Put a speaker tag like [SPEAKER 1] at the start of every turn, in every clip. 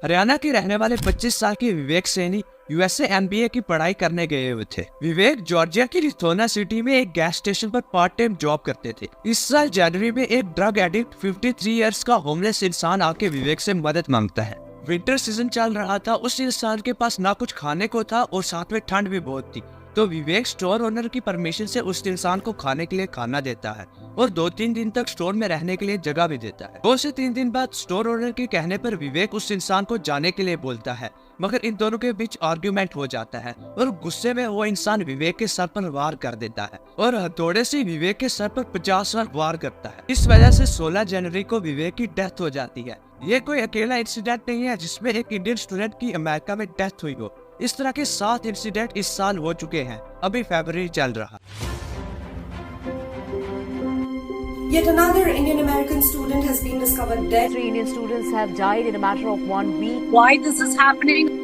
[SPEAKER 1] हरियाणा के रहने वाले 25 साल के विवेक सैनी यूएसए एमबीए की पढ़ाई करने गए हुए थे। विवेक जॉर्जिया की लिथोना सिटी में एक गैस स्टेशन पर पार्ट टाइम जॉब करते थे। इस साल जनवरी में एक ड्रग एडिक्ट 53 इयर्स का होमलेस इंसान आके विवेक से मदद मांगता है। विंटर सीजन चल रहा था, उस इंसान के पास ना कुछ खाने को था और साथ में ठंड भी बहुत थी। तो विवेक स्टोर ओनर की परमिशन से उस इंसान को खाने के लिए खाना देता है और 2-3 दिन तक स्टोर में रहने के लिए जगह भी देता है। 2 से 3 दिन बाद स्टोर ओनर के कहने पर विवेक उस इंसान को जाने के लिए बोलता है, मगर इन दोनों के बीच आर्ग्यूमेंट हो जाता है और गुस्से में वो इंसान विवेक के सर पर वार कर देता है और हथौड़े से विवेक के सर पर 50 बार वार करता है। इस वजह से 16 जनवरी को विवेक की डेथ हो जाती है। ये कोई अकेला इंसिडेंट नहीं है जिसमें एक इंडियन स्टूडेंट की अमेरिका में डेथ हुई हो। इस तरह के 7 इंसिडेंट इस साल हो चुके हैं। अभी फरवरी चल रहा।
[SPEAKER 2] Yet another Indian American student has been discovered dead.
[SPEAKER 3] 3 Indian students have died in a matter of 1 week.
[SPEAKER 2] Why this is happening?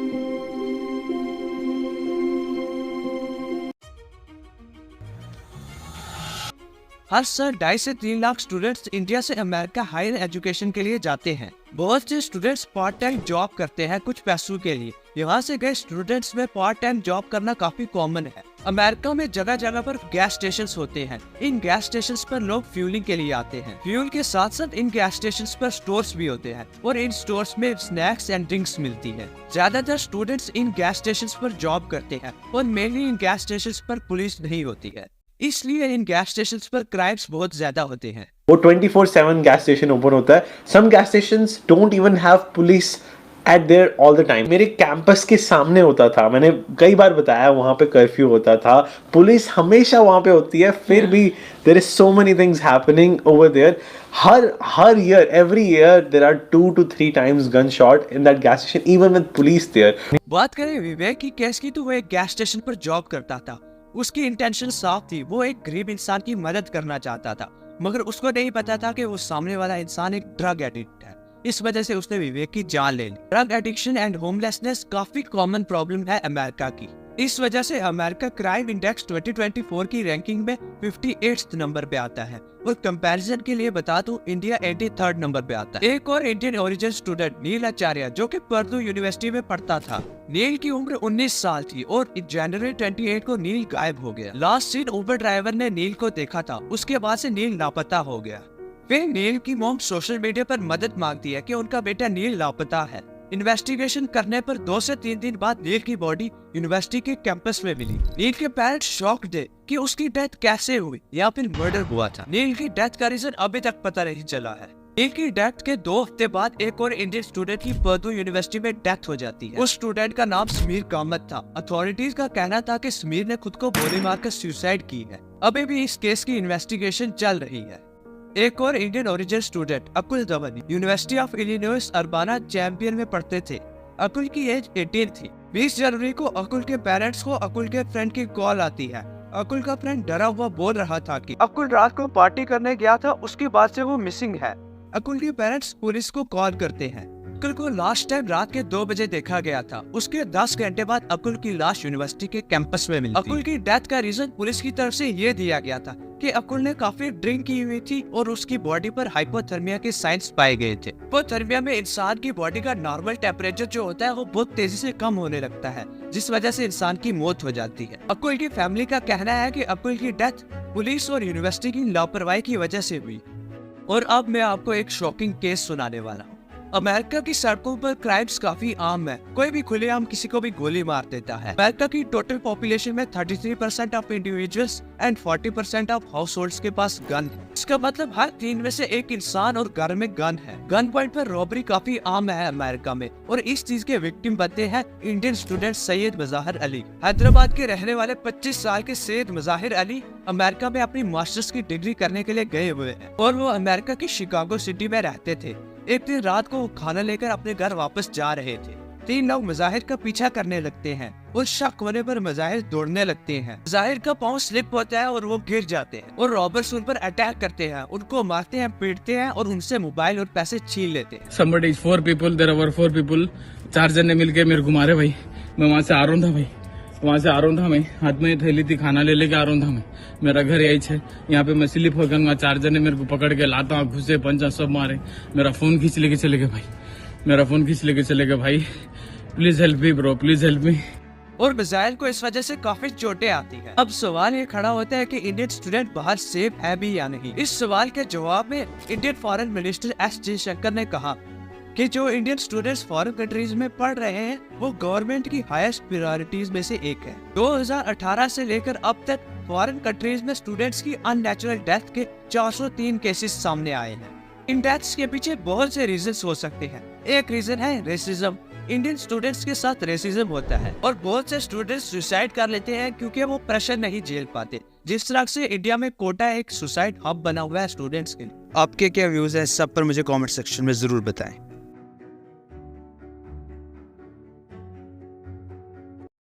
[SPEAKER 1] हर साल 2.5 से 3 लाख स्टूडेंट्स इंडिया से अमेरिका हायर एजुकेशन के लिए जाते हैं। बहुत से स्टूडेंट्स पार्ट टाइम जॉब करते हैं कुछ पैसों के लिए। यहाँ से गए स्टूडेंट्स में पार्ट टाइम जॉब करना काफी कॉमन है। अमेरिका में जगह जगह पर गैस स्टेशन होते हैं। इन गैस स्टेशन पर लोग फ्यूलिंग के लिए आते हैं। फ्यूल के साथ साथ इन गैस स्टेशन पर स्टोर्स भी होते हैं और इन स्टोर्स में स्नैक्स एंड ड्रिंक्स मिलती है। ज्यादातर स्टूडेंट्स इन गैस स्टेशन पर जॉब करते हैं और मेनली इन गैस स्टेशन पर पुलिस नहीं होती है, इसलिए इन गैस स्टेशन पर क्राइम्स बहुत ज्यादा होते हैं।
[SPEAKER 4] वो 24/7 गैस स्टेशन ओपन होता है। Some gas stations don't even have police at there all the time. मेरे कैंपस के सामने होता था, मैंने कई बार बताया, वहाँ पे कर्फ्यू होता था, पुलिस हमेशा वहाँ पे होती है, फिर भी there is so many things happening over there. हर year, every year there are 2 to 3 times gun shot in that gas station even with police there.
[SPEAKER 1] बात करें विवेक की केस की, तो वो एक गैस स्टेशन पर जॉब करता था। उसकी इंटेंशन साफ थी, वो एक गरीब इंसान की मदद करना चाहता था, मगर उसको नहीं पता था कि वो सामने वाला इंसान एक ड्रग एडिक्ट है। इस वजह से उसने विवेक की जान ले ली। ड्रग एडिक्शन एंड होमलेसनेस काफी कॉमन प्रॉब्लम है अमेरिका की। इस वजह से अमेरिका क्राइम इंडेक्स 2024 की रैंकिंग में 58th नंबर पे आता है और कंपैरिजन के लिए बता दूं, इंडिया 83rd नंबर पे आता है। एक और इंडियन ओरिजिन स्टूडेंट नील आचार्य, जो कि पर्दू यूनिवर्सिटी में पढ़ता था। नील की उम्र 19 साल थी और जनवरी 28 को नील गायब हो गया। लास्ट सीन उबर ड्राइवर ने नील को देखा था, उसके बाद से नील लापता हो गया। फिर नील की मॉम सोशल मीडिया पर मदद मांगती है कि उनका बेटा नील लापता है। इन्वेस्टिगेशन करने पर 2 से 3 दिन बाद नील की बॉडी यूनिवर्सिटी के कैंपस में मिली। नील के पेरेंट्स शॉक्ड थे कि उसकी डेथ कैसे हुई या फिर मर्डर हुआ था। नील की डेथ का रीजन अभी तक पता नहीं चला है। नील की डेथ के 2 हफ्ते बाद एक और इंडियन स्टूडेंट की पर्दू यूनिवर्सिटी में डेथ हो जाती है। उस स्टूडेंट का नाम समीर कामत था। अथॉरिटीज का कहना था कि समीर ने खुद को गोली मारकर सुसाइड की है। अभी भी इस केस की इन्वेस्टिगेशन चल रही है। एक और Indian origin student Akul Dhawan university of Illinois Urbana Champaign में पढ़ते थे। अकुल की एज 18 थी। 20 जनवरी को अकुल के पेरेंट्स को अकुल के फ्रेंड की कॉल आती है। अकुल का फ्रेंड डरा हुआ बोल रहा था कि अकुल रात को पार्टी करने गया था, उसके बाद से वो मिसिंग है। अकुल के पेरेंट्स पुलिस को कॉल करते हैं। अकुल को लास्ट टाइम रात के 2 बजे देखा गया था। उसके 10 घंटे बाद अकुल की लाश यूनिवर्सिटी के कैंपस में मिली। अकुल की डेथ का रीजन पुलिस की तरफ से ये दिया गया था कि अकुल ने काफी ड्रिंक की हुई थी और उसकी बॉडी पर हाइपोथर्मिया के साइंस पाए गए थे। हाइपोथर्मिया में इंसान की बॉडी का नॉर्मल टेम्परेचर जो होता है वो बहुत तेजी से कम होने लगता है, जिस वजह से इंसान की मौत हो जाती है। अकुल की फैमिली का कहना है कि अकुल की डेथ पुलिस और यूनिवर्सिटी की लापरवाही की वजह से हुई। और अब मैं आपको एक शॉकिंग केस सुनाने वाला हूँ। अमेरिका की सड़कों पर क्राइम्स काफी आम है। कोई भी खुलेआम किसी को भी गोली मार देता है। अमेरिका की टोटल पॉपुलेशन में 33% of individuals and 40% of house holds के पास गन है। इसका मतलब हर 3 में से 1 इंसान और घर में गन है। गन पॉइंट पर रॉबरी काफी आम है अमेरिका में और इस चीज के विक्टिम बनते हैं इंडियन स्टूडेंट सैयद मज़ाहिर अली। हैदराबाद के रहने वाले 25 साल के सैयद मज़ाहिर अली अमेरिका में अपनी मास्टर्स की डिग्री करने के लिए गए हुए हैं और वो अमेरिका की शिकागो सिटी में रहते थे। एक दिन रात को वो खाना लेकर अपने घर वापस जा रहे थे। 3 लोग मज़ाहिर का पीछा करने लगते हैं और शक होने पर मज़ाहिर दौड़ने लगते हैं। मज़ाहिर का पाँव स्लिप होता है और वो गिर जाते हैं और रॉबर्स उन पर अटैक करते हैं, उनको मारते हैं, पीटते हैं और उनसे मोबाइल और पैसे छीन लेते हैं।
[SPEAKER 5] Somebody is 4 people, there were 4 people, 4 जन ने मिलके मेरे को मारे भाई। मैं वहाँ से आ रहा था भाई, वहाँ से आ रहा था मैं, हाथ में थैली थी, खाना ले लेके आ रहा था मैं। मेरा घर यही है, यहाँ पे मैं स्लिप हो गया। 4 जने मेरे को पकड़ के लाता घुसे, पंचा सब मारे, मेरा फोन खींच लेके चले गए भाई। मेरा फोन खींच लेके चले गए भाई। Please help me bro, please help me.
[SPEAKER 1] और मिसाइल को इस वजह से काफी चोटें आती हैं। अब सवाल ये खड़ा होता है कि इंडियन स्टूडेंट बाहर सेफ है भी या नहीं। इस सवाल के जवाब में Indian foreign minister S Jaishankar ने कहा कि जो इंडियन स्टूडेंट्स फॉरेन कंट्रीज में पढ़ रहे हैं वो गवर्नमेंट की हाईएस्ट प्रायोरिटीज में से एक है। 2018 से लेकर अब तक फॉरेन कंट्रीज में स्टूडेंट्स की अननेचुरल डेथ के 403 केसेस सामने आए हैं। इन डेथ्स के पीछे बहुत से रीजंस हो सकते हैं। एक रीजन है रेसिज्म। इंडियन स्टूडेंट्स के साथ रेसिज्म होता है और बहुत से स्टूडेंट्स सुसाइड कर लेते हैं क्योंकि वो प्रेशर नहीं झेल पाते। जिस तरह से इंडिया में कोटा एक सुसाइड हब बना हुआ है स्टूडेंट्स के लिए। आपके क्या व्यूज है, सब पर मुझे कमेंट सेक्शन में जरूर बताएं।